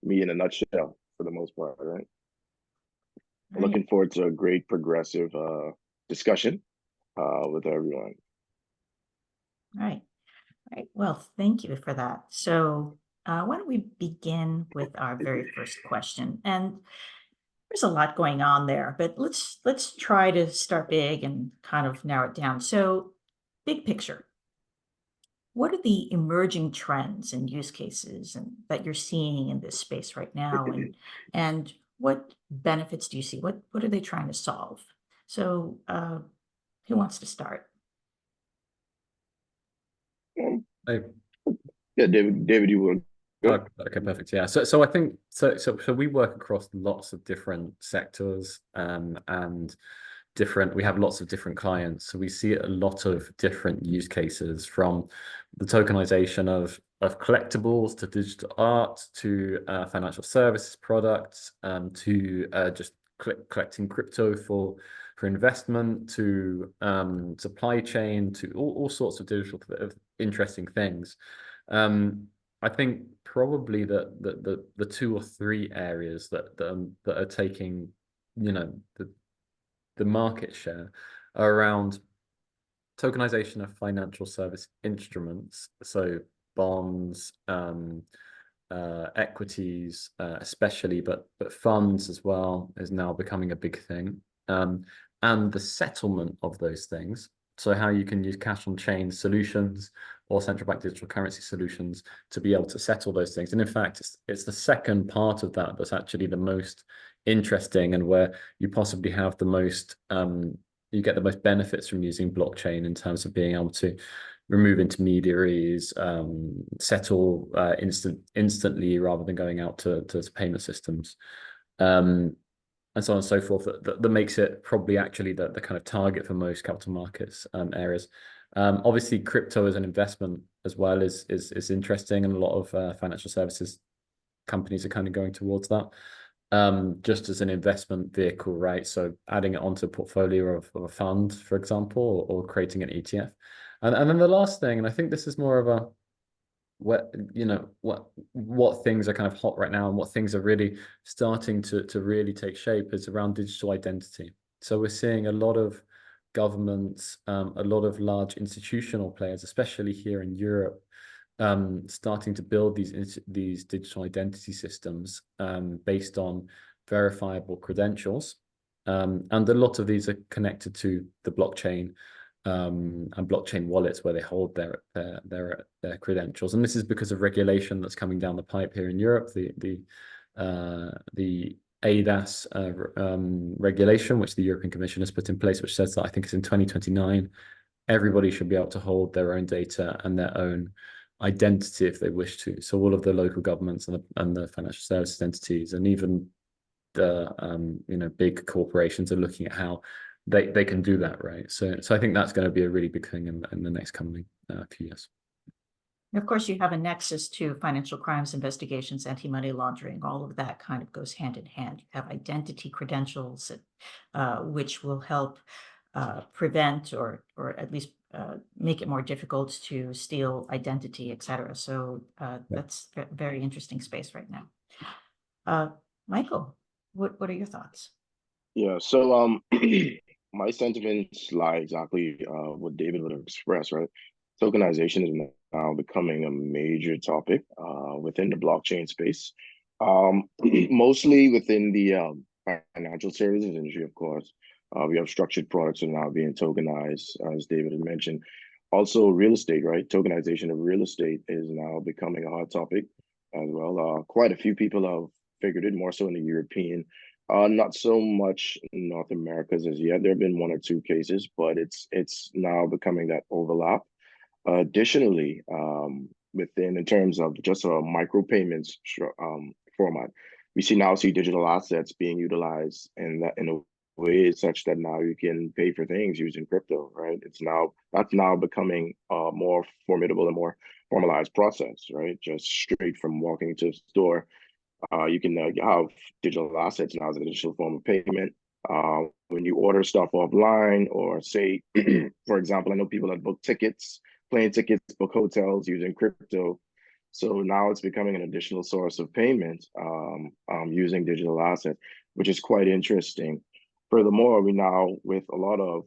me in a nutshell for the most part, right? Right, Looking forward to a great progressive discussion with everyone. right, right. Well, thank you for that. So, why don't we begin with our very first question? And there's a lot going on there, but let's try to start big and kind of narrow it down. So, big picture, what are the emerging trends and use cases and that you're seeing in this space right now, and what benefits do you see? What are they trying to solve? So, who wants to start? Um, I, yeah, David, you were good. okay, perfect. Yeah. So I think so we work across lots of different sectors, and we have lots of different clients. So we see a lot of different use cases, from the tokenization of collectibles to digital art to financial services products, to just collecting crypto for investment, to supply chain, to all sorts of digital of interesting things. I think probably the two or three areas that are taking, the market share are around tokenization of financial service instruments, so bonds, equities, especially, but funds as well is now becoming a big thing, and the settlement of those things. So how you can use cash on chain solutions or central bank digital currency solutions to be able to settle those things. And in fact, it's the second part of that that's actually the most interesting, and where you possibly have the most you get the most benefits from using blockchain in terms of being able to remove intermediaries, settle instantly rather than going out to payment systems, and so on and so forth. That makes it probably actually the kind of target for most capital markets areas. Obviously, crypto as an investment as well is interesting, and a lot of financial services companies are kind of going towards that, just as an investment vehicle, right? So adding it onto a portfolio of a fund, for example, or creating an ETF. And then the last thing, and I think this is more of a what things are kind of hot right now and what things are really starting to really take shape, is around digital identity. So we're seeing a lot of governments, a lot of large institutional players, especially here in Europe, starting to build these digital identity systems, based on verifiable credentials, and a lot of these are connected to the blockchain, and blockchain wallets where they hold their credentials. And this is because of regulation that's coming down the pipe here in Europe, the ADAS regulation, which the European Commission has put in place, which says that, I think it's in 2029, everybody should be able to hold their own data and their own identity if they wish to. So all of the local governments and the financial services entities, and even the big corporations, are looking at how they can do that, right? So I think that's going to be a really big thing in the next coming few years. Of course, you have a nexus to financial crimes investigations, anti-money laundering. All of that kind of goes hand in hand. You have identity credentials, which will help prevent or at least make it more difficult to steal identity, et cetera. So that's a very interesting space right now. Michael, what are your thoughts? Yeah, so my sentiments lie exactly what David would have expressed, right? Tokenization is now becoming a major topic within the blockchain space, mostly within the financial services industry, of course. We have structured products that are now being tokenized, as David had mentioned. Also, real estate, right? Tokenization of real estate is now becoming a hot topic as well. Quite a few people have figured it, more so in the European, not so much in North America's as yet. There have been one or two cases, but it's now becoming that overlap. Additionally, within in terms of just a micropayments format, we see digital assets being utilized in a way such that now you can pay for things using crypto, right? That's now becoming a more formidable and more formalized process, right? Just straight from walking to the store, you can have digital assets now as an additional form of payment. When you order stuff offline, or say, for example, I know people that book tickets, plane tickets, book hotels using crypto. So now it's becoming an additional source of payment using digital assets, which is quite interesting. Furthermore, we now, with a lot of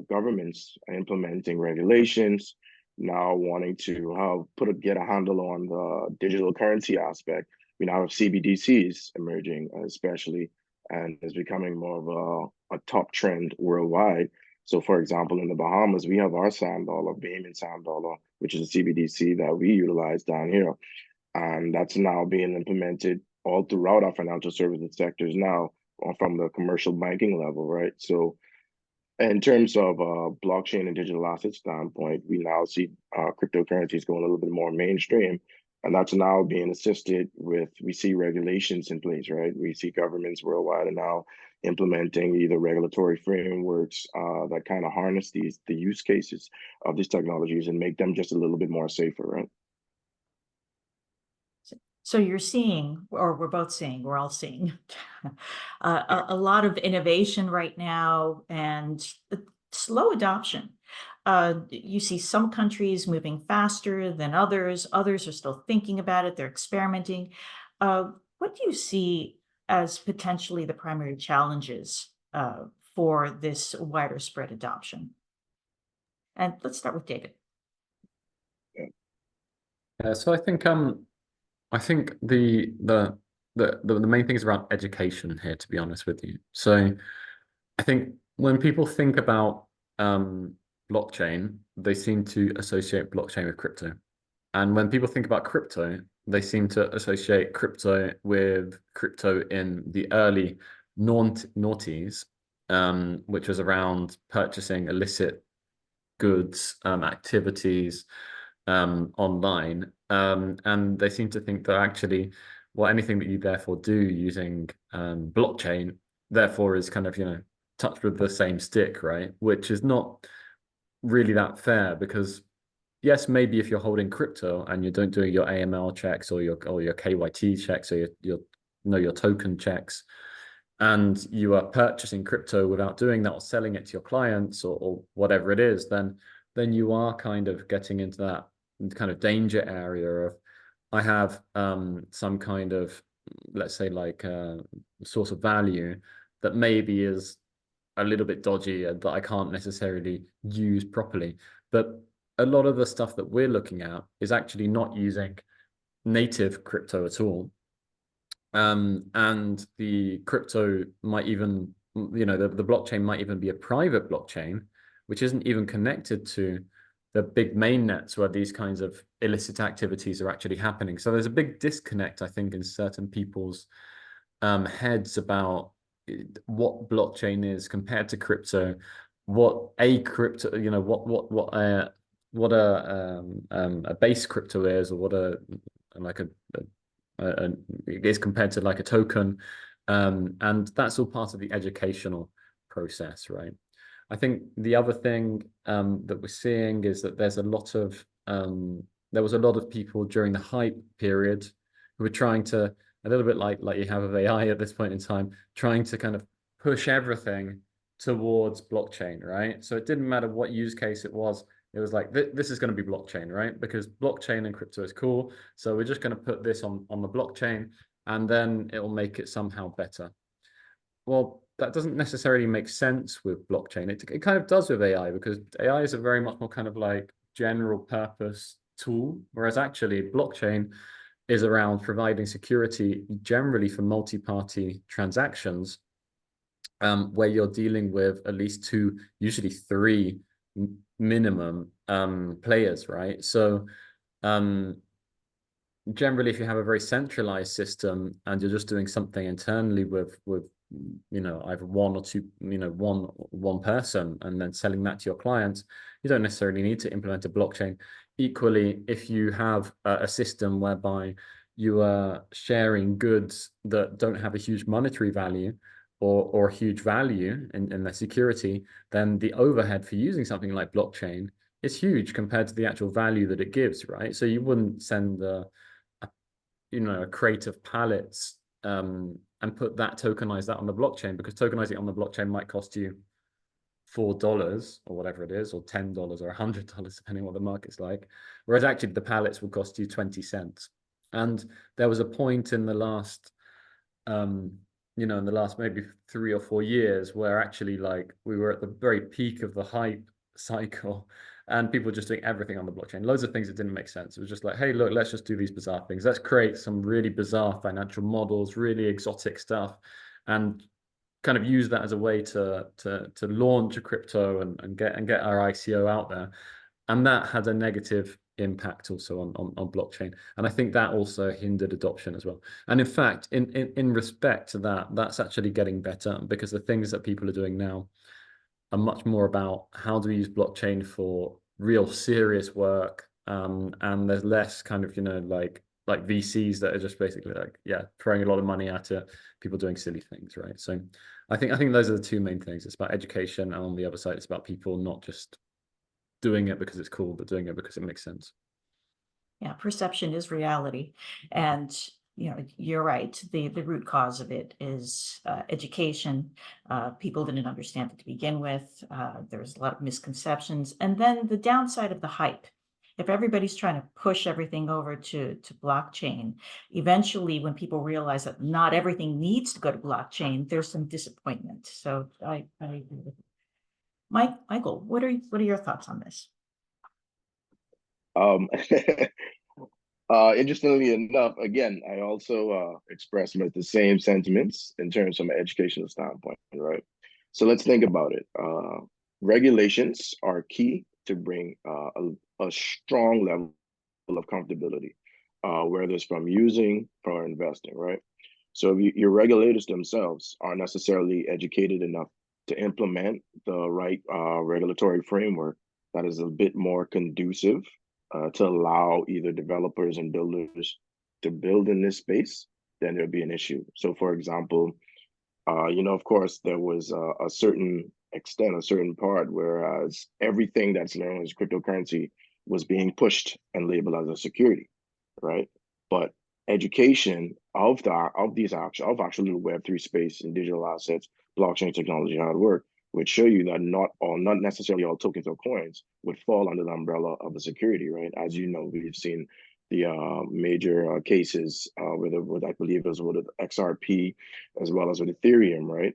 governments implementing regulations, now wanting to get a handle on the digital currency aspect, we now have CBDCs emerging, especially, and is becoming more of a top trend worldwide. So, for example, in the Bahamas, we have our sand dollar, Bahamian sand dollar, which is a CBDC that we utilize down here. And that's now being implemented all throughout our financial services sectors now from the commercial banking level, right? So in terms of blockchain and digital asset standpoint, we now see cryptocurrencies going a little bit more mainstream. And that's now being assisted with, we see regulations in place, right? We see governments worldwide are now implementing either regulatory frameworks that kind of harness the use cases of these technologies and make them just a little bit more safer, right? So you're seeing, or we're both seeing, we're all seeing a lot of innovation right now and slow adoption. You see some countries moving faster than others. Others are still thinking about it. They're experimenting. What do you see as potentially the primary challenges for this wider spread adoption? And let's start with David. Yeah, so I think the main thing is around education here, to be honest with you. So I think when people think about blockchain, they seem to associate blockchain with crypto. And when people think about crypto, they seem to associate crypto with crypto in the early noughties, which was around purchasing illicit goods, activities online. And they seem to think that actually, well, anything that you therefore do using blockchain, therefore is kind of, touched with the same stick, right? Which is not really that fair, because yes, maybe if you're holding crypto and you don't doing your AML checks or your KYT checks or your token checks, and you are purchasing crypto without doing that or selling it to your clients or whatever it is, then you are kind of getting into that kind of danger area of, I have some kind of, let's say, like source of value that maybe is a little bit dodgy and that I can't necessarily use properly. But a lot of the stuff that we're looking at is actually not using native crypto at all. And the crypto might even, the blockchain might even be a private blockchain, which isn't even connected to the big main nets where these kinds of illicit activities are actually happening. So there's a big disconnect, I think, in certain people's heads about what blockchain is compared to crypto, what a crypto, what a base crypto is, or what it is compared to like a token, and that's all part of the educational process, right? I think the other thing that we're seeing is that there was a lot of people during the hype period who were trying to, a little bit like you have of AI at this point in time, trying to kind of push everything towards blockchain, right? So it didn't matter what use case it was. It was like, this is going to be blockchain, right? Because blockchain and crypto is cool. So we're just going to put this on the blockchain, and then it'll make it somehow better. Well, that doesn't necessarily make sense with blockchain. It kind of does with AI, because AI is a very much more kind of like general purpose tool, whereas actually blockchain is around providing security generally for multi-party transactions, where you're dealing with at least two, usually three minimum players, right? So generally, if you have a very centralized system and you're just doing something internally with either one or two, one person, and then selling that to your clients, you don't necessarily need to implement a blockchain. Equally, if you have a system whereby you are sharing goods that don't have a huge monetary value or huge value in their security, then the overhead for using something like blockchain is huge compared to the actual value that it gives, right? So you wouldn't send a crate of pallets and tokenize that on the blockchain, because tokenizing it on the blockchain might cost you $4 or whatever it is, or $10 or $100, depending on what the market's like, whereas actually the pallets will cost you 20 cents. And there was a point in the last in the last maybe 3 or 4 years where actually like we were at the very peak of the hype cycle, and people were just doing everything on the blockchain, loads of things that didn't make sense. It was just like, hey, look, let's just do these bizarre things, let's create some really bizarre financial models, really exotic stuff, and kind of use that as a way to launch a crypto and get our ICO out there. And that had a negative impact also on blockchain. And I think that also hindered adoption as well. And in fact, in respect to that, that's actually getting better, because the things that people are doing now are much more about how do we use blockchain for real serious work. And there's less kind of, like VCs that are just basically like, yeah, throwing a lot of money at it, people doing silly things, right? So I think those are the two main things. It's about education, and on the other side, it's about people not just doing it because it's cool, but doing it because it makes sense. Yeah, perception is reality. And you're right. The root cause of it is education. People didn't understand it to begin with. There's a lot of misconceptions. And then the downside of the hype. If everybody's trying to push everything over to blockchain, eventually when people realize that not everything needs to go to blockchain, there's some disappointment. So I agree with you. Michael, what are your thoughts on this? Interestingly enough, again, I also express the same sentiments in terms from an educational standpoint, right? So let's think about it. Regulations are key to bring a strong level of comfortability, whether it's from using or investing, right? So if your regulators themselves aren't necessarily educated enough to implement the right regulatory framework that is a bit more conducive to allow either developers and builders to build in this space, then there'll be an issue. So, for example, of course, there was a certain extent, a certain part, whereas everything that's known as cryptocurrency was being pushed and labeled as a security, right? But education of actually the Web3 space and digital assets, blockchain technology, how it works, would show you that not necessarily all tokens or coins would fall under the umbrella of a security, right? As you know, we've seen the major cases with I believe it was with XRP as well as with Ethereum, right?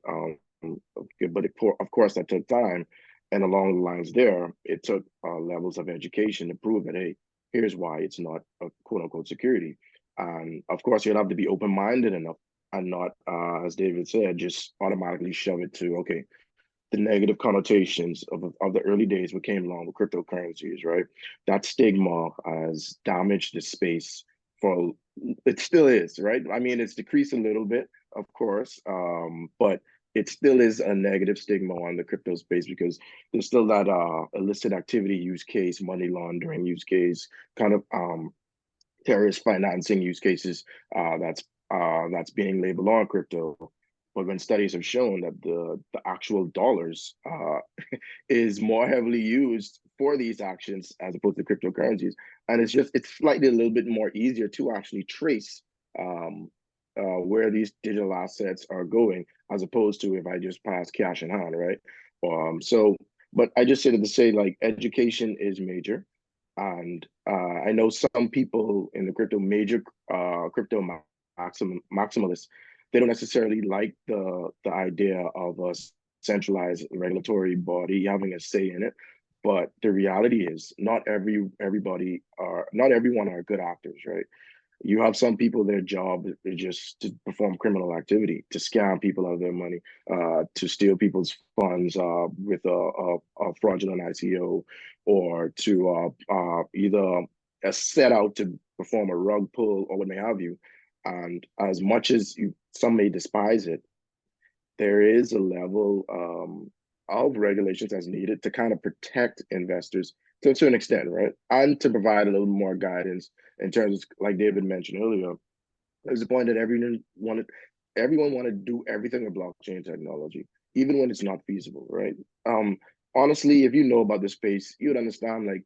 But of course that took time, and along the lines there, it took levels of education to prove that, hey, here's why it's not a quote unquote security. And of course, you'd have to be open-minded enough and not, as David said, just automatically shove it to, okay, the negative connotations of the early days what came along with cryptocurrencies, right? That stigma has damaged the space for, it still is, right? I mean, it's decreased a little bit, of course, but it still is a negative stigma on the crypto space because there's still that illicit activity use case, money laundering use case, kind of terrorist financing use cases that's being labeled on crypto. But when studies have shown that the actual dollars is more heavily used for these actions as opposed to cryptocurrencies, and it's slightly a little bit more easier to actually trace where these digital assets are going as opposed to if I just pass cash in hand, right? But I just said to say like education is major. And I know some people in the crypto maximalists, they don't necessarily like the idea of a centralized regulatory body having a say in it. But the reality is not everyone are good actors, right? You have some people, their job is just to perform criminal activity, to scam people out of their money, to steal people's funds with a fraudulent ICO, or to either set out to perform a rug pull or what may have you. And as much as some may despise it, there is a level of regulations as needed to kind of protect investors to a certain extent, right? And to provide a little more guidance in terms of, like David mentioned earlier, there's the point that everyone want to do everything with blockchain technology, even when it's not feasible, right? Honestly, if you know about the space, you would understand like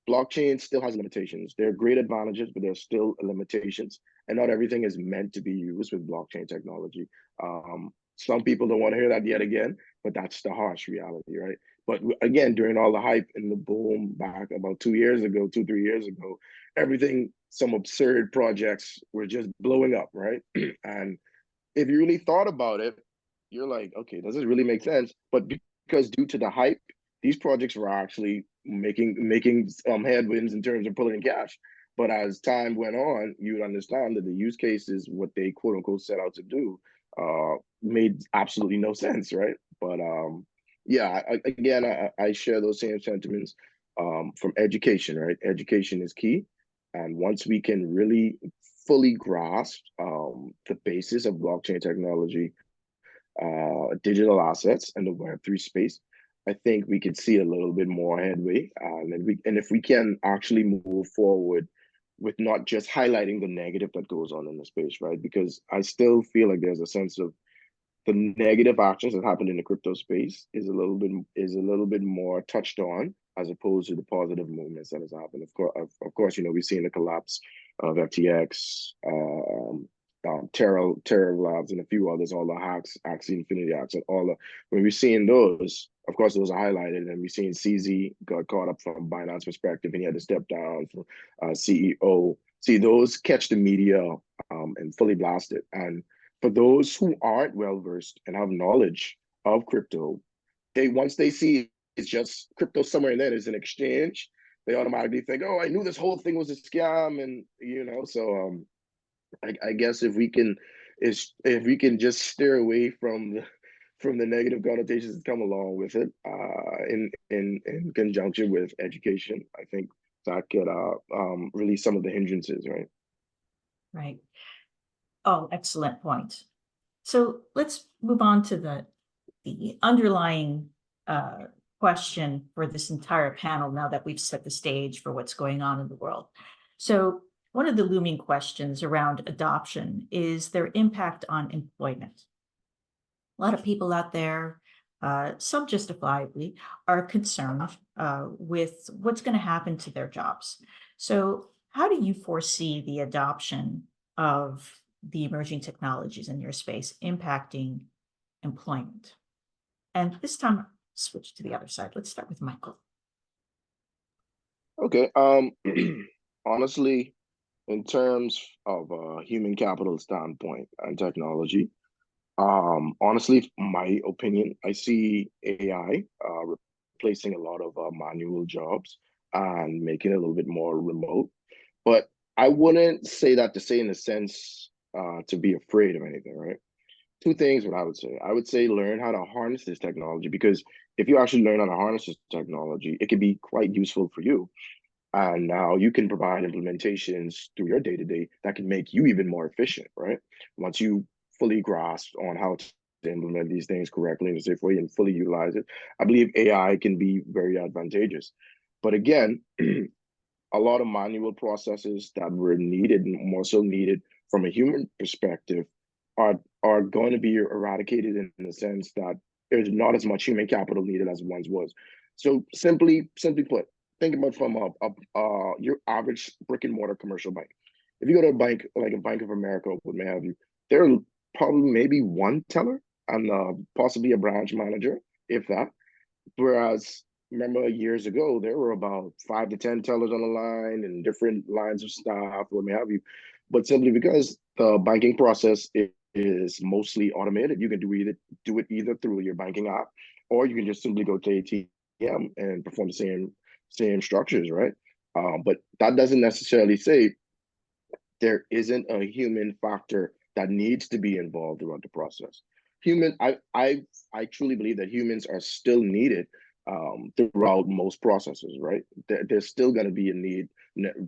blockchain still has limitations. There are great advantages, but there's still limitations, and not everything is meant to be used with blockchain technology. Some people don't want to hear that yet again, but that's the harsh reality, right? But again, during all the hype and the boom back about 2 years ago, 3 years ago, everything, some absurd projects were just blowing up, right? And if you really thought about it, you're like, okay, does this really make sense? But because due to the hype, these projects were actually making headwinds in terms of pulling in cash. But as time went on, you would understand that the use cases, what they quote unquote set out to do, made absolutely no sense, right? But yeah, I share those same sentiments from education, right? Education is key, and once we can really fully grasp the basis of blockchain technology, digital assets, and the Web3 space, I think we could see a little bit more headway. And if we can actually move forward with not just highlighting the negative that goes on in the space, right? Because I still feel like there's a sense of the negative actions that happen in the crypto space is a little bit more touched on as opposed to the positive movements that has happened. Of course, we've seen the collapse of FTX, Terra Labs, and a few others, all the hacks, Axie Infinity hacks, and all the when we're seeing those, of course, those are highlighted, and we've seen CZ got caught up from Binance perspective, and he had to step down from CEO. See, those catch the media and fully blast it. And for those who aren't well versed and have knowledge of crypto, once they see it's just crypto somewhere in there is an exchange, they automatically think, oh, I knew this whole thing was a scam, and so I guess if we can just steer away from the negative connotations that come along with it, in conjunction with education, I think that could release some of the hindrances, right? Right. Oh, excellent point. So let's move on to the underlying question for this entire panel now that we've set the stage for what's going on in the world. So one of the looming questions around adoption is their impact on employment. A lot of people out there, some justifiably, are concerned with what's going to happen to their jobs. So how do you foresee the adoption of the emerging technologies in your space impacting employment? And this time, switch to the other side. Let's start with Michael. Okay. Honestly, in terms of a human capital standpoint and technology, honestly, my opinion, I see AI replacing a lot of manual jobs and making it a little bit more remote. But I wouldn't say that to say in a sense to be afraid of anything, right? Two things what I would say. I would say learn how to harness this technology, because if you actually learn how to harness this technology, it can be quite useful for you. And now you can provide implementations through your day-to-day that can make you even more efficient, right? Once you fully grasp on how to implement these things correctly in a safe way and fully utilize it, I believe AI can be very advantageous. But again, a lot of manual processes that were needed and more so needed from a human perspective are going to be eradicated in the sense that there's not as much human capital needed as once was. So simply put, think about from your average brick and mortar commercial bank. If you go to a bank like a Bank of America or what may have you, there are probably maybe one teller and possibly a branch manager, if that. Whereas remember years ago, there were about 5 to 10 tellers on the line and different lines of staff, what may have you. But simply because the banking process is mostly automated, you can do it either through your banking app, or you can just simply go to ATM and perform the same structures, right? But that doesn't necessarily say there isn't a human factor that needs to be involved throughout the process. I truly believe that humans are still needed throughout most processes, right? There's still going to be a need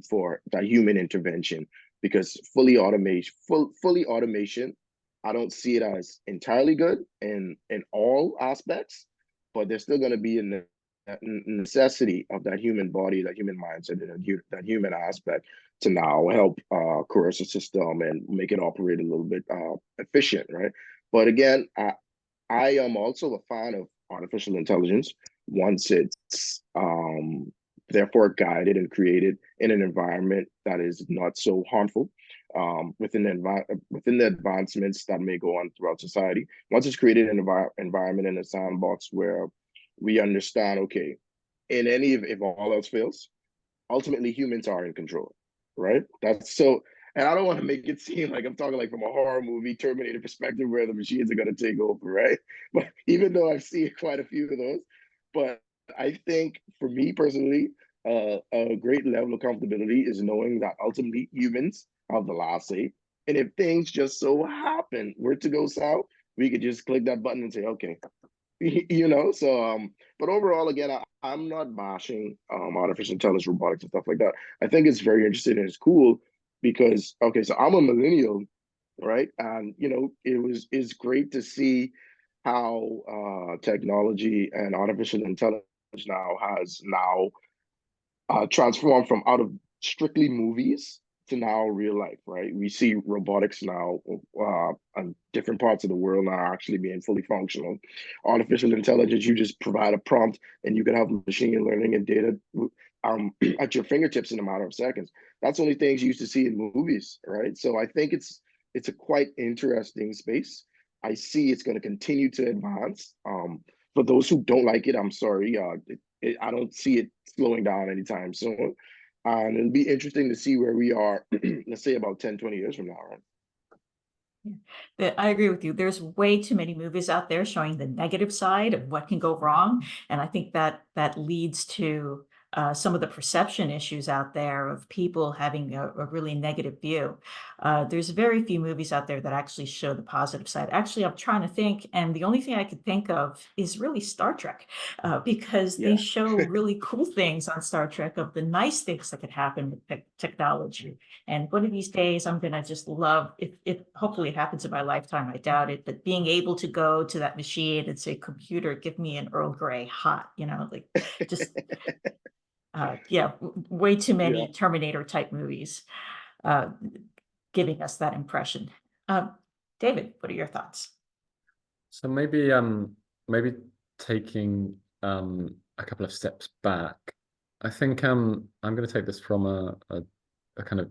for that human intervention, because fully automation, I don't see it as entirely good in all aspects, but there's still going to be a necessity of that human body, that human mindset, and that human aspect to now help coerce the system and make it operate a little bit efficient, right? But again, I am also a fan of artificial intelligence once it's therefore guided and created in an environment that is not so harmful. within the advancements that may go on throughout society. Once it's created an environment and a sandbox where we understand, okay, in any if all else fails, ultimately humans are in control, right? That's so, and I don't want to make it seem like I'm talking like from a horror movie, Terminator perspective, where the machines are going to take over, right? But even though I've seen quite a few of those, but I think for me personally, a great level of comfortability is knowing that ultimately humans have the last say. And if things just so happen were to go south, we could just click that button and say, okay, so but overall, again, I'm not bashing artificial intelligence, robotics, and stuff like that. I think it's very interesting and it's cool because, okay, so I'm a millennial, right? And it's great to see how technology and artificial intelligence has transformed from out of strictly movies to now real life, right? We see robotics now on different parts of the world now actually being fully functional. Artificial intelligence, you just provide a prompt and you can have machine learning and data at your fingertips in a matter of seconds. That's only things you used to see in movies, right? So I think it's a quite interesting space. I see it's going to continue to advance. For those who don't like it, I'm sorry. I don't see it slowing down anytime soon. And it'll be interesting to see where we are, let's say about 10, 20 years from now, right? Yeah. I agree with you. There's way too many movies out there showing the negative side of what can go wrong. And I think that leads to some of the perception issues out there of people having a really negative view. There's very few movies out there that actually show the positive side. Actually, I'm trying to think, and the only thing I could think of is really Star Trek, because they show really cool things on Star Trek of the nice things that could happen with technology. And one of these days, I'm going to just love, if hopefully it happens in my lifetime, I doubt it, but being able to go to that machine and say, computer, give me an Earl Grey hot, like just... way too many Terminator type movies giving us that impression. David, what are your thoughts? So maybe taking a couple of steps back, I think I'm going to take this from a kind of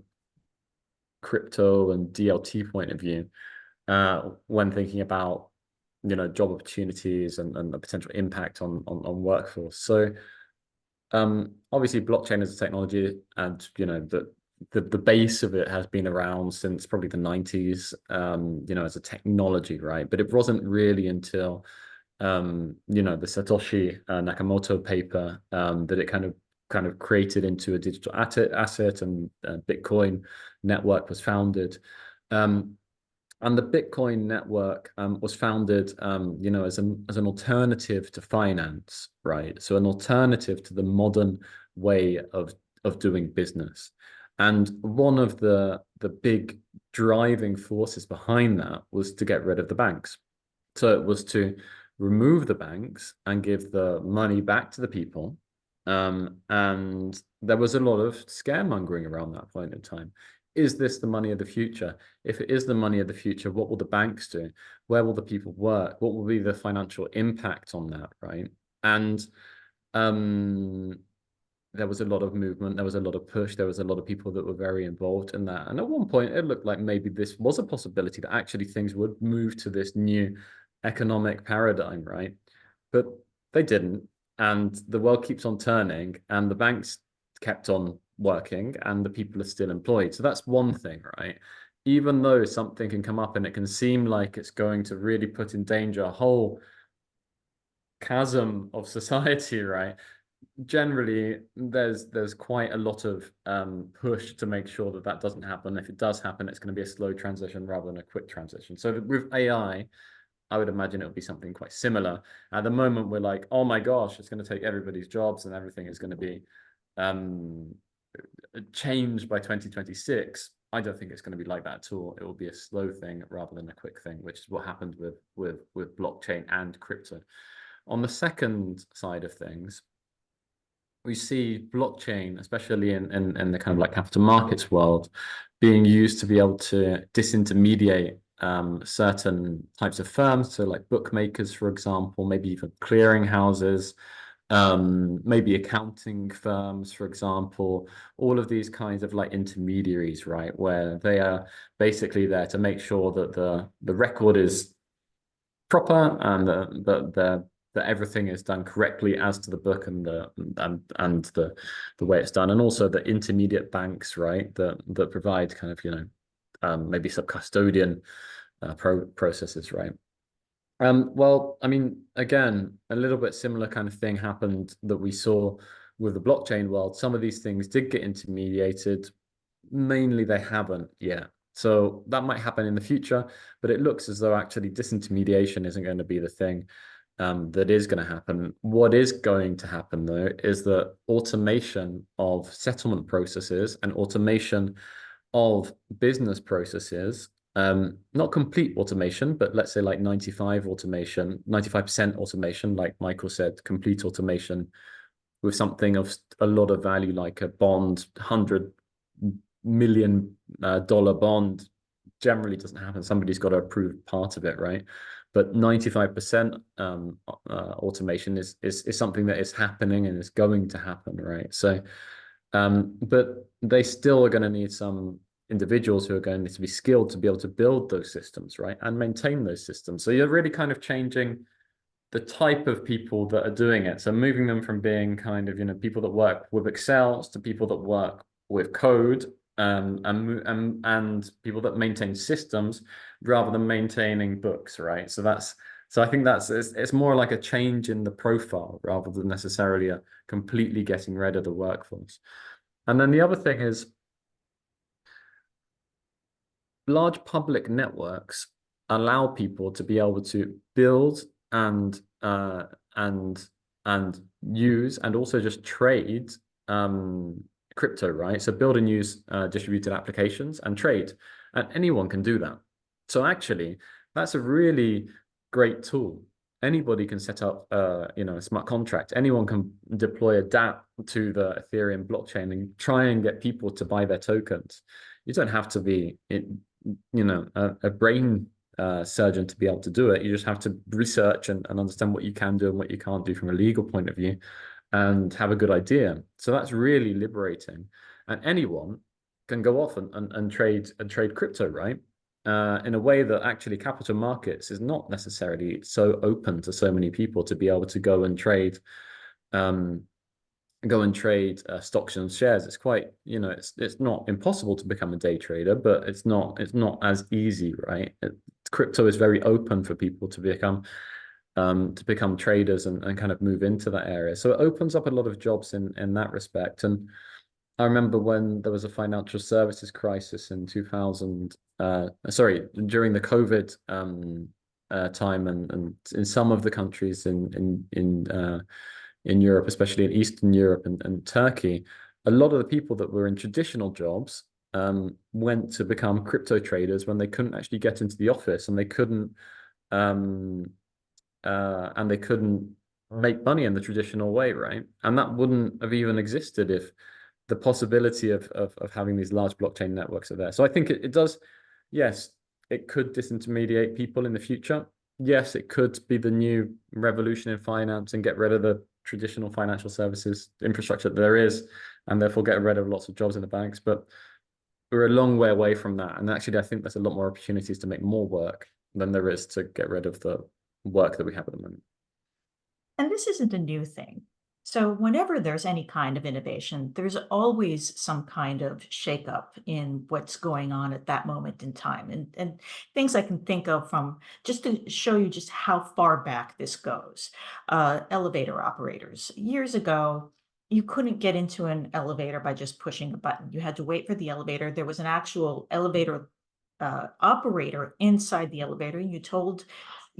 crypto and DLT point of view when thinking about job opportunities and the potential impact on workforce. So obviously blockchain is a technology, and the base of it has been around since probably the 90s, as a technology, right? But it wasn't really until the Satoshi Nakamoto paper that it kind of created into a digital asset, and Bitcoin network was founded. And the Bitcoin network was founded, as an alternative to finance, right? So an alternative to the modern way of doing business. And one of the big driving forces behind that was to get rid of the banks. So it was to remove the banks and give the money back to the people. And there was a lot of scaremongering around that point in time. Is this the money of the future? If it is the money of the future, what will the banks do? Where will the people work? What will be the financial impact on that, right? And there was a lot of movement, there was a lot of push, there was a lot of people that were very involved in that. And at one point, it looked like maybe this was a possibility that actually things would move to this new economic paradigm, right? But they didn't. And the world keeps on turning, and the banks kept on working, and the people are still employed. So that's one thing, right? Even though something can come up and it can seem like it's going to really put in danger a whole chasm of society, right? Generally, there's quite a lot of push to make sure that doesn't happen. If it does happen, it's going to be a slow transition rather than a quick transition. So with AI, I would imagine it would be something quite similar. At the moment, we're like, oh my gosh, it's going to take everybody's jobs and everything is going to be changed by 2026. I don't think it's going to be like that at all. It will be a slow thing rather than a quick thing, which is what happened with blockchain and crypto. On the second side of things, we see blockchain, especially in the kind of like capital markets world, being used to be able to disintermediate certain types of firms, so like bookmakers, for example, maybe even clearing houses, maybe accounting firms, for example, all of these kinds of like intermediaries, right, where they are basically there to make sure that the record is proper and that everything is done correctly as to the book and the way it's done, and also the intermediate banks, right, that provide kind of, you know, maybe some custodian processes, right. Well, I mean, again, a little bit similar kind of thing happened that we saw with the blockchain world. Some of these things did get intermediated. Mainly they haven't yet. So that might happen in the future, but it looks as though actually disintermediation isn't going to be the thing that is going to happen. What is going to happen, though, is that automation of settlement processes and automation of business processes, not complete automation, but let's say like 95% automation, like Michael said, complete automation with something of a lot of value, like a bond, $100 million bond, generally doesn't happen. Somebody's got to approve part of it, right? But 95% automation is something that is happening and is going to happen, right? So, but they still are going to need some individuals who are going to be skilled to be able to build those systems, right, and maintain those systems. So you're really kind of changing the type of people that are doing it. So moving them from being kind of, you know, people that work with Excel to people that work with code, and people that maintain systems rather than maintaining books, right? So I think it's more like a change in the profile rather than necessarily a completely getting rid of the workforce. And then the other thing is, large public networks allow people to be able to build and use and also just trade crypto, right? So build and use distributed applications and trade, and anyone can do that. So actually, that's a really great tool. Anybody can set up, you know, a smart contract. Anyone can deploy a dApp to the Ethereum blockchain and try and get people to buy their tokens. You don't have to be, you know, a brain surgeon to be able to do it. You just have to research and understand what you can do and what you can't do from a legal point of view, and have a good idea. So that's really liberating, and anyone can go off and trade crypto, right? In a way that actually capital markets is not necessarily so open to so many people to be able to go and trade stocks and shares. It's quite, you know, it's not impossible to become a day trader, but it's not as easy, right? Crypto is very open for people to become traders and kind of move into that area. So it opens up a lot of jobs in that respect. And I remember when there was a financial services crisis in 2000, during the COVID time, and in some of the countries in Europe, especially in Eastern Europe and Turkey, a lot of the people that were in traditional jobs went to become crypto traders when they couldn't actually get into the office, and they couldn't make money in the traditional way, right? And that wouldn't have even existed if the possibility of having these large blockchain networks are there. So I think it does, yes, it could disintermediate people in the future. Yes, it could be the new revolution in finance and get rid of the traditional financial services infrastructure that there is, and therefore get rid of lots of jobs in the banks. But we're a long way away from that. And actually, I think there's a lot more opportunities to make more work than there is to get rid of the work that we have at the moment. And this isn't a new thing. So whenever there's any kind of innovation, there's always some kind of shakeup in what's going on at that moment in time. And things I can think of from, just to show you just how far back this goes. Elevator operators. Years ago, you couldn't get into an elevator by just pushing a button. You had to wait for the elevator. There was an actual elevator operator inside the elevator. You told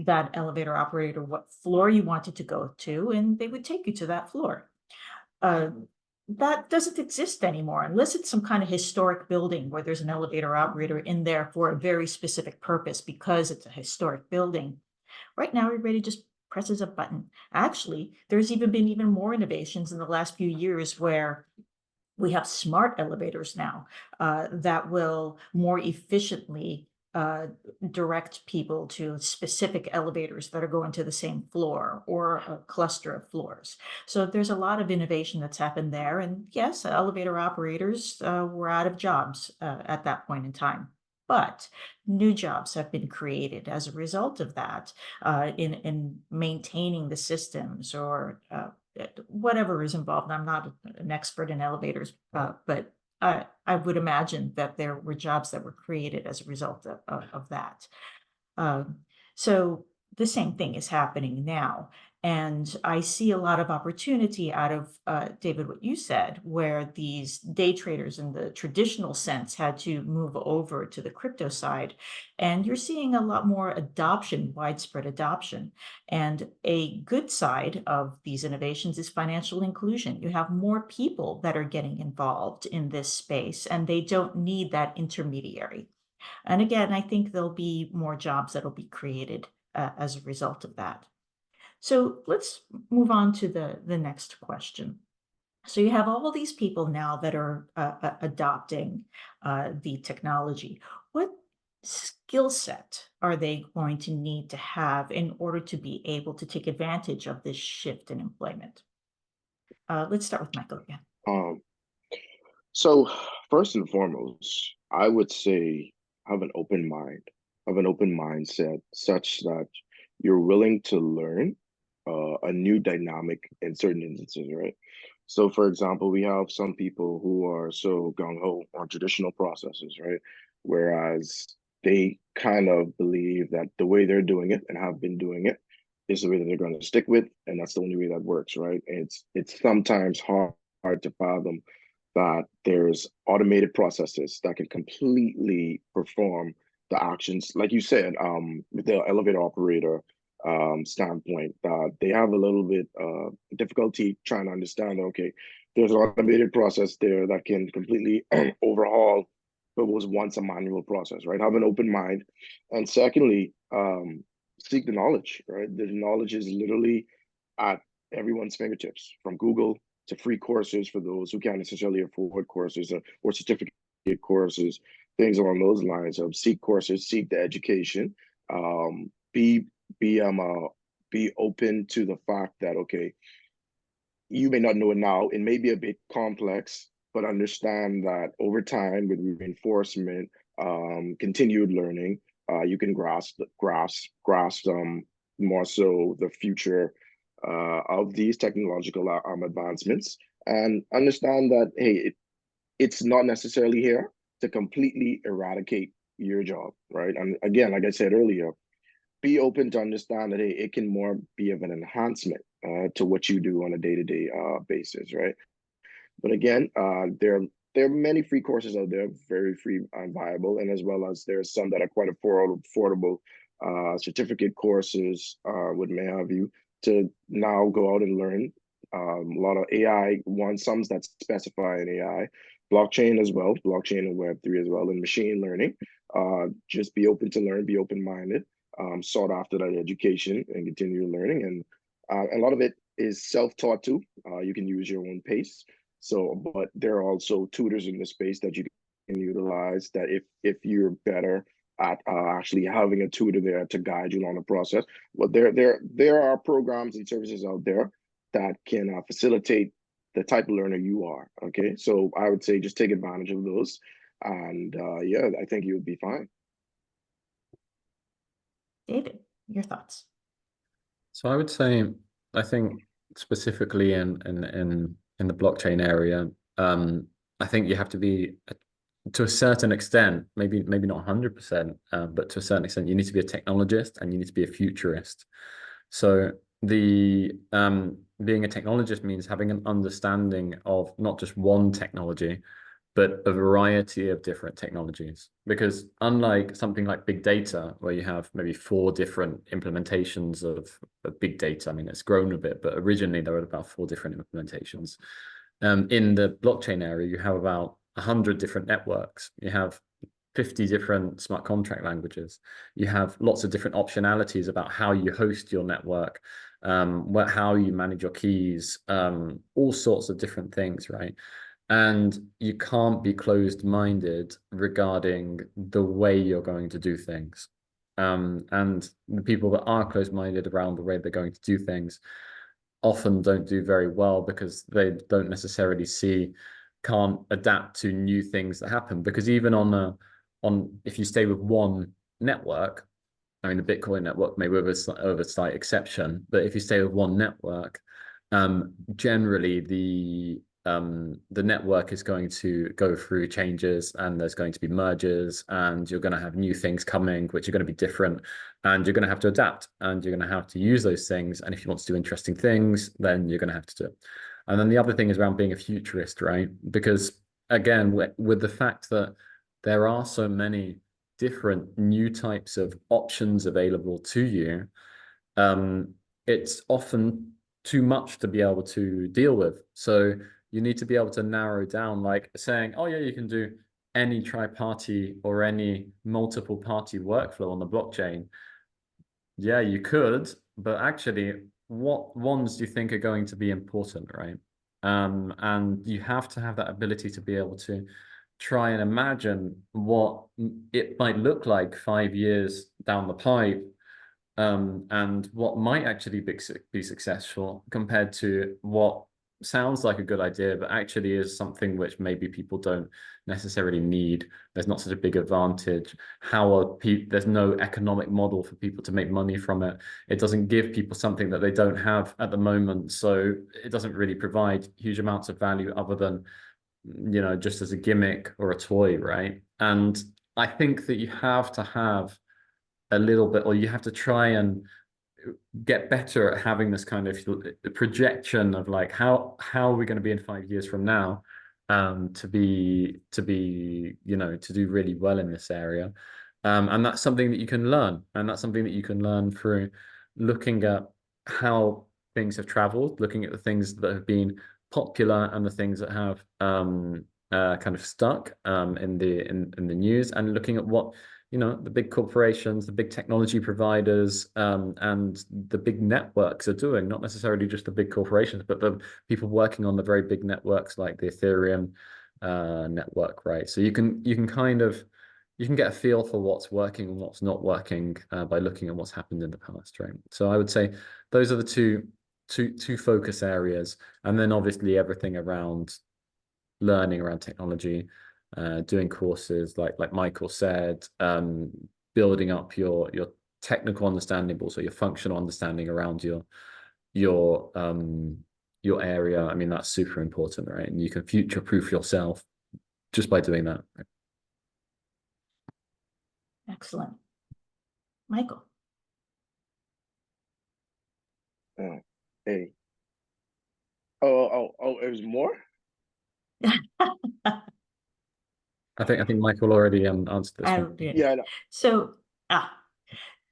that elevator operator what floor you wanted to go to, and they would take you to that floor. That doesn't exist anymore unless it's some kind of historic building where there's an elevator operator in there for a very specific purpose because it's a historic building. Right now, everybody just presses a button. Actually, there's been even more innovations in the last few years where we have smart elevators now that will more efficiently direct people to specific elevators that are going to the same floor or a cluster of floors. So there's a lot of innovation that's happened there. And yes, elevator operators were out of jobs at that point in time. But new jobs have been created as a result of that in maintaining the systems or whatever is involved. I'm not an expert in elevators, but I would imagine that there were jobs that were created as a result of that. So the same thing is happening now. And I see a lot of opportunity out of, David, what you said, where these day traders in the traditional sense had to move over to the crypto side. And you're seeing a lot more adoption, widespread adoption. And a good side of these innovations is financial inclusion. You have more people that are getting involved in this space, and they don't need that intermediary. And again, I think there'll be more jobs that'll be created as a result of that. So let's move on to the next question. So you have all these people now that are adopting the technology. What skill set are they going to need to have in order to be able to take advantage of this shift in employment? Let's start with Michael again. So first and foremost, I would say have an open mind, have an open mindset such that you're willing to learn a new dynamic in certain instances, right? So for example, we have some people who are so gung-ho on traditional processes, right? Whereas they kind of believe that the way they're doing it and have been doing it is the way that they're going to stick with, and that's the only way that works, right? And it's sometimes hard to fathom that there's automated processes that can completely perform the actions, like you said, with the elevator operator standpoint, they have a little bit difficulty trying to understand, okay, there's an automated process there that can completely overhaul what was once a manual process, right? Have an open mind. And secondly, seek the knowledge, right? The knowledge is literally at everyone's fingertips, from Google to free courses for those who can't necessarily afford courses or certificate courses, things along those lines of seek courses, seek the education, be open to the fact that, okay, you may not know it now, it may be a bit complex, but understand that over time with reinforcement, continued learning, you can grasp more so the future of these technological advancements, and understand that, hey, it's not necessarily here to completely eradicate your job, right? And again, like I said earlier, be open to understand that, hey, it can more be of an enhancement to what you do on a day-to-day basis, right? But again, there are many free courses out there, very free and viable, and as well as there's some that are quite affordable certificate courses, what may have you, to now go out and learn a lot of AI some that specify in AI, blockchain as well, blockchain and Web3 as well, and machine learning. Just be open to learn, be open-minded, sought after that education and continue learning. And a lot of it is self-taught too. You can use your own pace. So, but there are also tutors in the space that you can utilize, that if you're better at actually having a tutor there to guide you along the process. Well, there are programs and services out there that can facilitate the type of learner you are. Okay, so I would say just take advantage of those, and yeah, I think you would be fine. David, your thoughts? So I would say, I think specifically in the blockchain area, I think you have to be, to a certain extent, maybe not 100%, but to a certain extent, you need to be a technologist and you need to be a futurist. So the being a technologist means having an understanding of not just one technology, but a variety of different technologies. Because unlike something like big data, where you have maybe 4 different implementations of big data, I mean, it's grown a bit, but originally there were about 4 different implementations. In the blockchain area, you have about 100 different networks. You have 50 different smart contract languages. You have lots of different optionalities about how you host your network, how you manage your keys, all sorts of different things, right? And you can't be closed-minded regarding the way you're going to do things. And the people that are closed-minded around the way they're going to do things often don't do very well because they don't necessarily can't adapt to new things that happen. Because even if you stay with one network, I mean, the Bitcoin network may be with a slight exception, but if you stay with one network, generally the network is going to go through changes, and there's going to be mergers, and you're going to have new things coming which are going to be different, and you're going to have to adapt, and you're going to have to use those things. And if you want to do interesting things, then you're going to have to do it. And then the other thing is around being a futurist, right? Because again, with the fact that there are so many different new types of options available to you, it's often too much to be able to deal with. So you need to be able to narrow down, like saying, oh yeah, you can do any tri-party or any multiple party workflow on the blockchain. Yeah, you could, but actually, what ones do you think are going to be important, right? And you have to have that ability to be able to try and imagine what it might look like 5 years down the pipe, and what might actually be successful compared to what sounds like a good idea, but actually is something which maybe people don't necessarily need. There's not such a big advantage. There's no economic model for people to make money from it. It doesn't give people something that they don't have at the moment. So it doesn't really provide huge amounts of value other than, just as a gimmick or a toy, right? And I think that you have to have a little bit, or you have to try and get better at having this kind of projection of like how are we going to be in 5 years from now, to do really well in this area, and that's something that you can learn, and that's something that you can learn through looking at how things have traveled, looking at the things that have been popular and the things that have kind of stuck in the news, and looking at what the big corporations, the big technology providers, and the big networks are doing. Not necessarily just the big corporations, but the people working on the very big networks like the Ethereum network, right? So you can get a feel for what's working and what's not working by looking at what's happened in the past, right? So I would say those are the two focus areas, and then obviously everything around learning around technology, doing courses like Michael said, building up your technical understanding, but also your functional understanding around your area. I mean, that's super important, right? And you can future-proof yourself just by doing that. Right? Excellent. Michael. Hey. Oh, it was more? I think Michael already answered this one. Yeah, I know.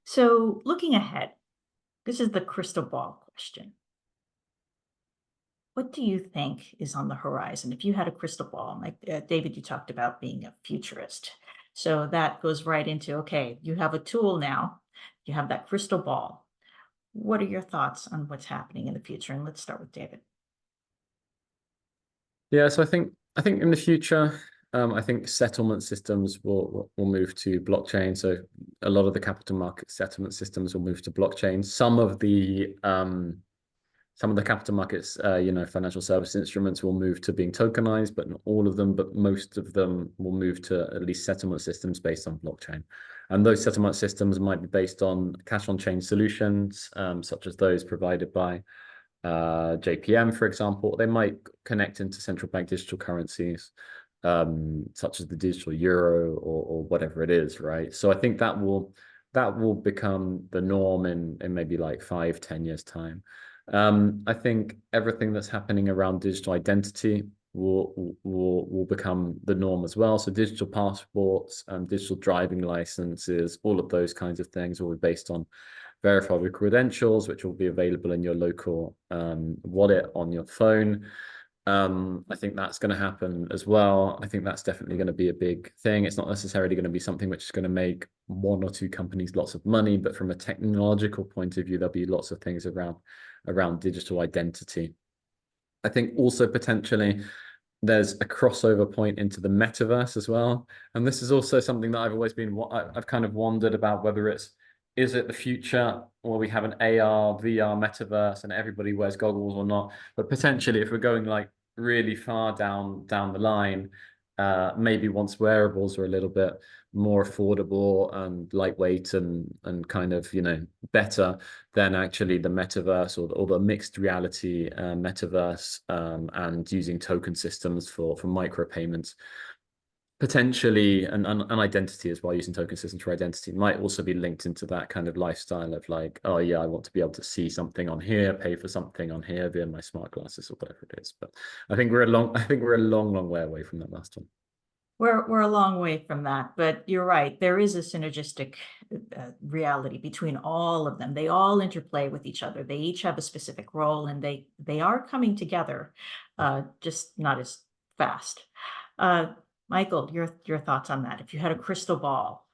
So looking ahead, this is the crystal ball question. What do you think is on the horizon? If you had a crystal ball, like David, you talked about being a futurist. So that goes right into, okay, you have a tool now, you have that crystal ball. What are your thoughts on what's happening in the future? And let's start with David. Yeah, so I think in the future, I think settlement systems will move to blockchain. So a lot of the capital market settlement systems will move to blockchain. Some of the capital markets, financial service instruments will move to being tokenized, but not all of them. But most of them will move to at least settlement systems based on blockchain. And those settlement systems might be based on cash-on-chain solutions, such as those provided by JPM, for example. They might connect into central bank digital currencies, such as the digital euro or whatever it is, right? So I think that will become the norm in maybe like 5-10 years time. I think everything that's happening around digital identity will become the norm as well. So digital passports and digital driving licenses, all of those kinds of things will be based on verifiable credentials, which will be available in your local wallet on your phone. I think that's going to happen as well. I think that's definitely going to be a big thing. It's not necessarily going to be something which is going to make one or two companies lots of money, but from a technological point of view, there'll be lots of things around digital identity. I think also potentially there's a crossover point into the metaverse as well. And this is also something that I've always been, I've kind of wondered about whether is it the future or we have an AR, VR metaverse and everybody wears goggles or not. But potentially if we're going like really far down the line, maybe once wearables are a little bit more affordable and lightweight and kind of, you know, better, then actually the metaverse or the mixed reality metaverse and using token systems for micropayments potentially an identity as well, using token systems for identity might also be linked into that kind of lifestyle of like, oh yeah, I want to be able to see something on here, pay for something on here via my smart glasses or whatever it is. But I think we're a long way away from that last one. We're a long way from that, but you're right. There is a synergistic reality between all of them. They all interplay with each other. They each have a specific role, and they are coming together, just not as fast. Michael, your thoughts on that? If you had a crystal ball.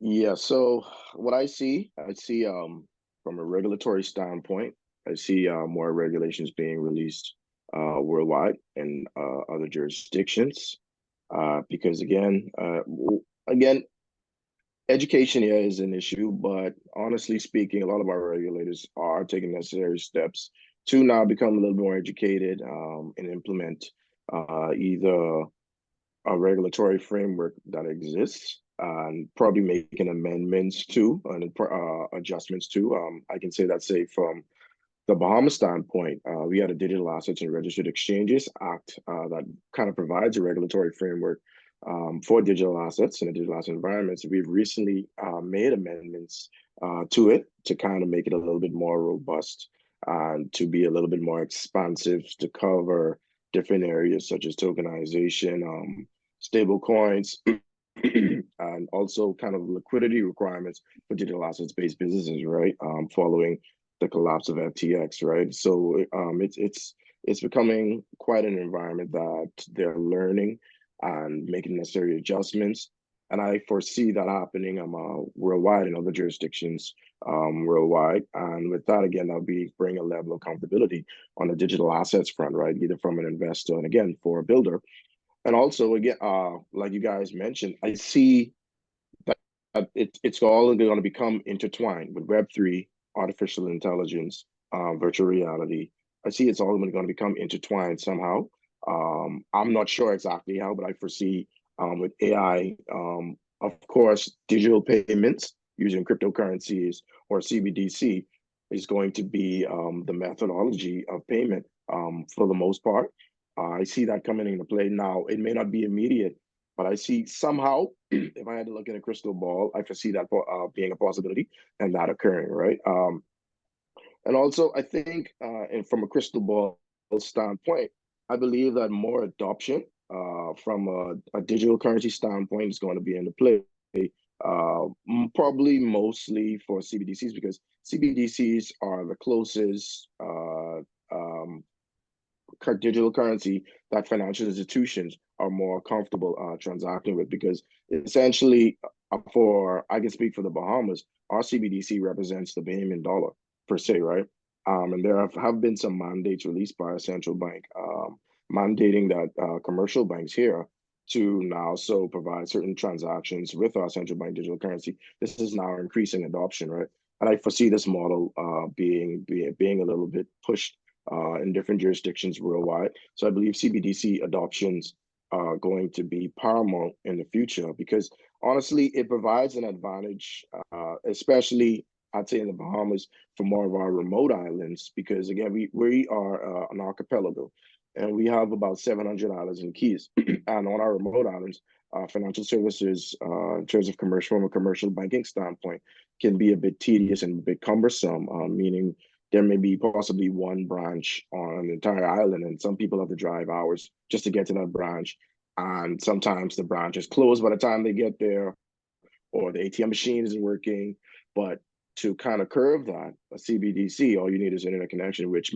Yeah, so what I see from a regulatory standpoint, I see more regulations being released worldwide in other jurisdictions. Because again, education here is an issue, but honestly speaking, a lot of our regulators are taking necessary steps to now become a little more educated and implement either a regulatory framework that exists and probably making amendments to and adjustments to. I can say that, say, from the Bahamas standpoint, we had a Digital Assets and Registered Exchanges Act that kind of provides a regulatory framework for digital assets in a digital asset environment. So we've recently made amendments to it to kind of make it a little bit more robust and to be a little bit more expansive to cover different areas such as tokenization, stable coins, and also kind of liquidity requirements for digital assets-based businesses, right? Following the collapse of FTX, right? So it's becoming quite an environment that they're learning and making necessary adjustments. And I foresee that happening worldwide in other jurisdictions worldwide. And with that, again, that'll be bring a level of accountability on the digital assets front, right? Either from an investor and again for a builder. And also, again, like you guys mentioned, I see that it's all going to become intertwined with Web3, artificial intelligence, virtual reality. I see it's all going to become intertwined somehow. I'm not sure exactly how, but I foresee with AI, of course, digital payments using cryptocurrencies or CBDC is going to be the methodology of payment for the most part. I see that coming into play now. It may not be immediate, but I see somehow, if I had to look at a crystal ball, I foresee that being a possibility and that occurring, right? And also, I think, and from a crystal ball standpoint, I believe that more adoption from a digital currency standpoint is going to be into play. Probably mostly for CBDCs because CBDCs are the closest digital currency that financial institutions are more comfortable transacting with because essentially I can speak for the Bahamas, our CBDC represents the Bahamian dollar per se, right? And there have been some mandates released by our central bank mandating that commercial banks here to now so provide certain transactions with our central bank digital currency. This is now increasing adoption, right? And I foresee this model being a little bit pushed in different jurisdictions worldwide. So I believe CBDC adoptions are going to be paramount in the future because honestly, it provides an advantage, especially I'd say in the Bahamas for more of our remote islands, because again, we are an archipelago and we have about 700 islands and keys. And on our remote islands, financial services, in terms of from a commercial banking standpoint, can be a bit tedious and a bit cumbersome, meaning there may be possibly one branch on an entire island, and some people have to drive hours just to get to that branch. And sometimes the branch is closed by the time they get there, or the ATM machine isn't working. But to kind of curve that, a CBDC, all you need is internet connection, which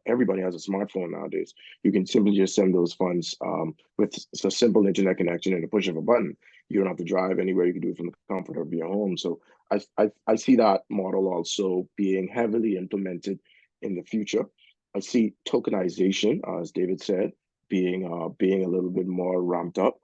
everybody has a smartphone nowadays. You can simply just send those funds with a simple internet connection and a push of a button. You don't have to drive anywhere. You can do it from the comfort of your home. So I see that model also being heavily implemented in the future. I see tokenization, as David said, being a little bit more ramped up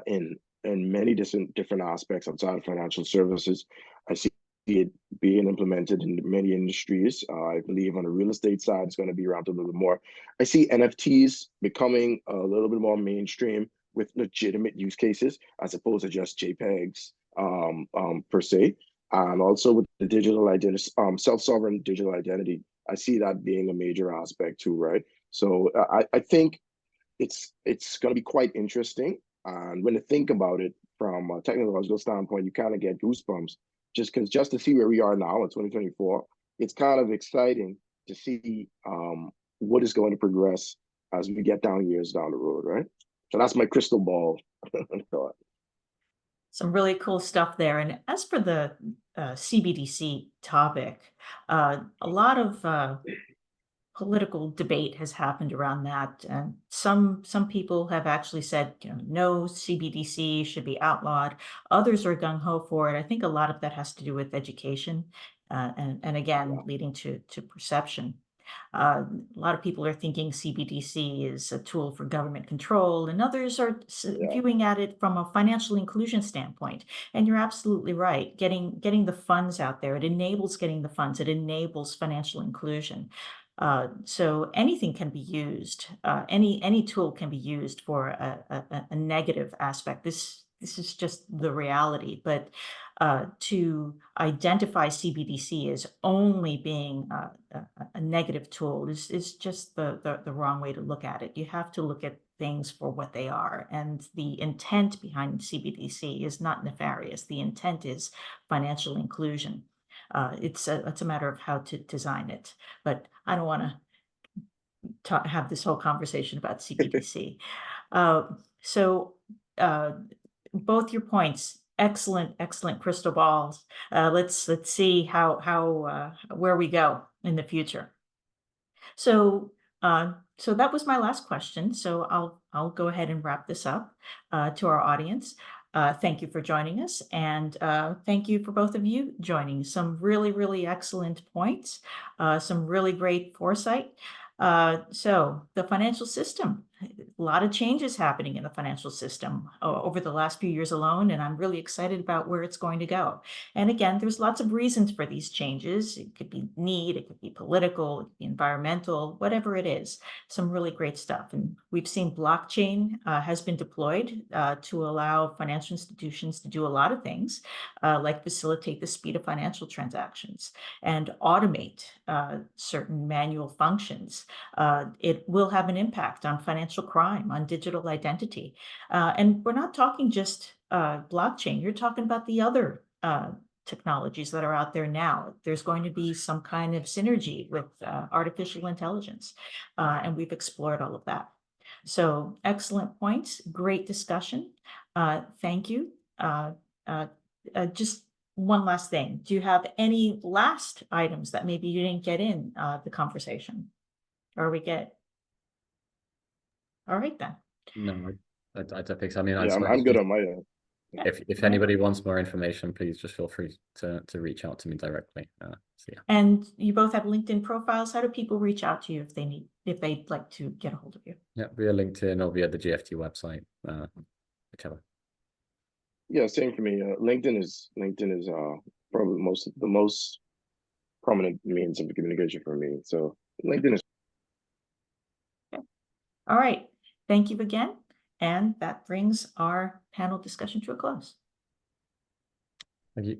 in many different aspects outside of financial services. I see it being implemented in many industries. I believe on the real estate side, it's going to be ramped up a little bit more. I see NFTs becoming a little bit more mainstream with legitimate use cases as opposed to just JPEGs per se. And also with the digital identity, self-sovereign digital identity, I see that being a major aspect too, right? So I think it's going to be quite interesting. And when you think about it from a technological standpoint, you kind of get goosebumps just to see where we are now in 2024. It's kind of exciting to see what is going to progress as we get years down the road, right? So that's my crystal ball thought. Some really cool stuff there. And as for the CBDC topic, a lot of political debate has happened around that. And some people have actually said, no, CBDC should be outlawed. Others are gung-ho for it. I think a lot of that has to do with education and again, leading to perception. A lot of people are thinking CBDC is a tool for government control, and others are viewing at it from a financial inclusion standpoint. And you're absolutely right. Getting the funds out there, it enables getting the funds. It enables financial inclusion. So anything can be used. Any tool can be used for a negative aspect. This is just the reality. But to identify CBDC as only being a negative tool is just the wrong way to look at it. You have to look at things for what they are. And the intent behind CBDC is not nefarious. The intent is financial inclusion. It's a matter of how to design it. But I don't want to have this whole conversation about CBDC. So both your points, excellent crystal balls. Let's see where we go in the future. So that was my last question. So I'll go ahead and wrap this up to our audience. Thank you for joining us, and thank you for both of you joining. Some really excellent points, some really great foresight. So the financial system, a lot of changes happening in the financial system over the last few years alone, and I'm really excited about where it's going to go. And again, there's lots of reasons for these changes. It could be need, it could be political, it could be environmental, whatever it is. Some really great stuff. And we've seen blockchain has been deployed to allow financial institutions to do a lot of things, like facilitate the speed of financial transactions and automate certain manual functions. It will have an impact on financial crime, on digital identity. And we're not talking just blockchain. You're talking about the other technologies that are out there now. There's going to be some kind of synergy with artificial intelligence. And we've explored all of that. So excellent points, great discussion. Thank you. Just one last thing. Do you have any last items that maybe you didn't get in the conversation? Or are we good? All right then. No, I don't think so. I mean, I'm good on my end. If anybody wants more information, please just feel free to reach out to me directly. So yeah. And you both have LinkedIn profiles. How do people reach out to you if they'd like to get a hold of you? Yeah, via LinkedIn or via the GFT website, whichever. Yeah, same for me. LinkedIn is probably the most prominent means of communication for me. So LinkedIn is. All right. Thank you again. And that brings our panel discussion to a close. Thank you.